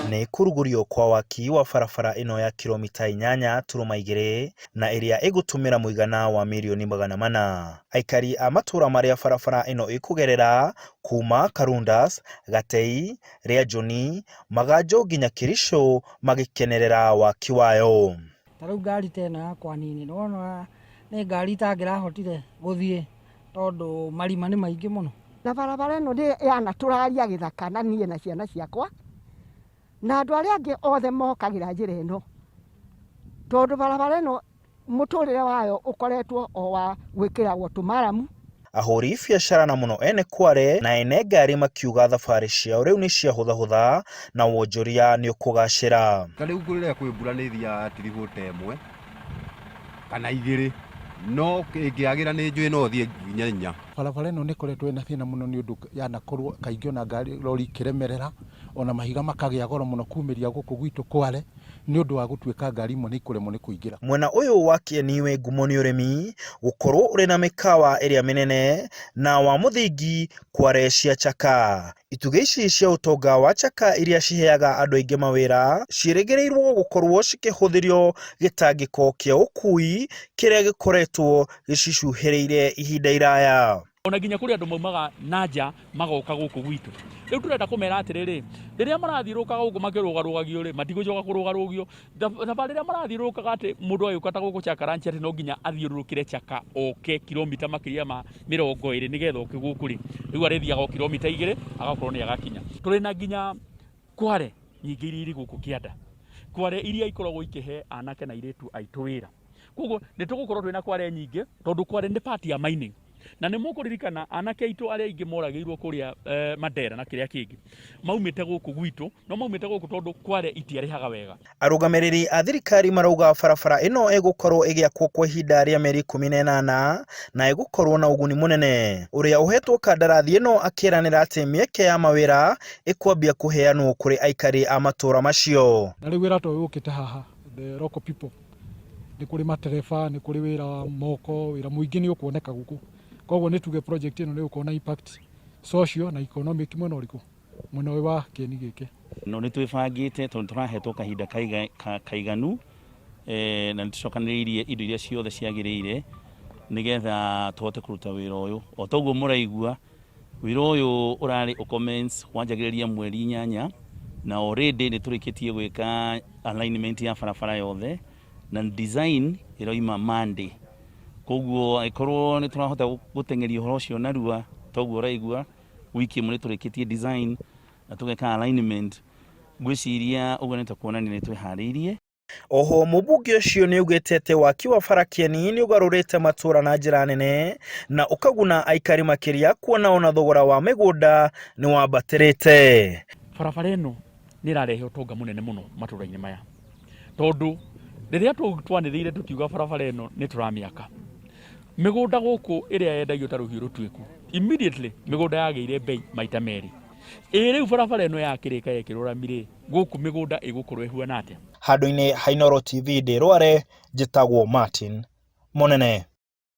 nĩ kũrugũrio kwa waki wa barabara ĩno ya kilomita 8.2 na ĩrĩa ĩgũtũmĩra mũigana wa mirioni 400. Aikari a matũra marĩa barabara ĩno ĩkũgerera kuuma Karundas, Gatei, Rĩanjũni, Maganjũ nginya Kiricho magĩkenerera waki wayo. Tarĩu ngari teno yakwa nini nona nĩ ngari itangĩrahotire gũthiĩ tondũ marima nĩ maingĩ mũno. Na barabara ĩno nĩ yanatũraria gĩthaka na niĩ na ciana ciakwa na andũ arĩa angĩ othe mokagĩra njĩra ĩno tondũ barabara ĩno mũtũrĩre wayo ũkoretwo o wa gwĩkĩragwo tũmaramu. Ahũri biacara na mũno ene Kware na ene ngari makiuga thabarĩ ciao rĩu nĩ ciahũthahũtha na wonjoria nĩ ũkũgacĩra. Rĩu kũrĩa kwĩ mbura nĩ thiaga tiribũ ta ĩmwe kana igĩrĩ no ĩngĩagĩra nĩ njũĩ no thiĩ nginya 4. Barabara ĩno nĩ koretwo ĩna thĩna mũno nĩ ũndũ yanakorwo kaingĩ ona ngari lori ikĩremerera ona mahiga makagĩa goro mũno kumĩria gũkũ gwitũ Kware nĩ ũndũ wa gũtuĩka ngari imwe nĩ ikũremwo nĩ kũingĩra. Mwena ũyũ wa Kieni wĩ ngumo nĩ ũrĩmi gũkorwo ũrĩ na mĩkawa ĩrĩa mĩnene na wa mũthingi Kware cia Chaka. Itugĩ ici cia ũtonga wa Chaka iria ciheaga andũ aingĩ mawĩra ciĩrĩgĩrĩirwo gũkorwo cikĩhũthĩrio gĩtangĩko kĩa ũkui kĩrĩa gĩkoretwo gĩcicuhĩrĩirie ihinda iraya. Ona nginya kũrĩ andũ maumaga nanja magoka gũkũ gwitũ. Rĩu tũrenda kũmera atĩrĩrĩ, rĩrĩa marathiũrũka gũkũ makĩrũgarũgagio rĩ matigũcoka kũrũgarũgio. Thabarĩ rĩrĩa marathiũrũkaga atĩ mũndũ ũyũ kata gũkũ Chaka ranch atĩ no nginya athiũrũrũkĩre Chaka oke kilomita makĩria ma 20 nĩgetha oke gũkũ rĩ. Rĩu arĩthiaga o kilomita 2 agakorwo nĩ agakinya. Tũrĩ na nginya Kware nyingĩ iria irĩ gũkũ Kĩanda. Kware iria ikoragwo ikĩhe anake na airĩtu aitũ wĩra. Koguo nĩ tũgũkorwo twĩna Kware nyingĩ tondũ Kware nĩ part ya mining. Na nĩ mũkũririkana anake aitũ arĩa aingĩ moragĩirwo kũrĩa Mandera na kĩrĩa kĩngĩ maumĩte gũkũ gwitũ no maumĩte gũkũ tondũ Kware itiarĩhaga wega. Arũgamĩrĩri a thirikari marauga barabara ĩno ĩgũkorwo ĩgĩakwo kwa ihinda rĩa mĩeri 18 na ĩgũkorwo na ũguni mũnene. Ũrĩa ũhetwo kandarathi ĩno akĩranĩra atĩ mĩeke ya mawĩra ĩkwambia kũheanwo kũrĩ aikari a matũra macio. Na rĩu wĩra to ũkĩte haha the local people nĩ kũrĩ matereba nĩ kũrĩ wĩra moko wĩra mũingĩ nĩ ũkuoneka gũkũ. Koguo nĩ tuge project ĩno nĩ ũkuona impact social na economic mwena ũrĩkũ mwena wa Kieni gĩkĩ. No nĩ twĩbangĩte tondũ tũrahetwo kahinda kaiganu na nĩ tũcokanĩrĩirie indo iria ciothe ciagĩrĩire nĩgetha tũhote kũruta wĩra ũyũ. O toguo mũraigua wĩra ũyũ ũrarĩ ũcommence wanjagĩrĩria mweri 8 na already nĩ tũrĩkĩtie gwĩka alignment ya barabara yothe na design ĩroima Monday. Koguo ikorwo nĩ tũrahota gũtengeria ũhoro ũcio narua toguo ũraigua wiki ĩmwe nĩ tũrĩkĩtie design na tũgeka alignment ngwĩciria ũguo nĩ tũkuonania nĩ twĩharĩirie. Oho mũmbunge ũcio nĩ augĩte atĩ waki wa bara Kieni nĩ ũgarũrĩte matũra na njĩra nene na ũkaguna aikari makĩria kuona ona thogora wa mĩgũnda nĩ wambatĩrĩte. Barabara ĩno nĩ ĩrarehe ũtonga mũnene mũno matũra-inĩ maya tondũ rĩrĩa twanĩrĩire tũkiuga barabara ĩno nĩ tũramĩaka mĩgũnda gũkũ ĩrĩa yendagio ta rũhiũ rũtuĩku immediately mĩgũnda yagĩire bei maita merĩ. Rĩu barabara ĩno yakĩrĩka yekĩrwo rami rĩ gũkũ mĩgũnda ĩgũkorwo ĩhuana atĩa? Handũ-inĩ ha Inooro TV ndĩ Rware njĩtagwo Martin Mũnene.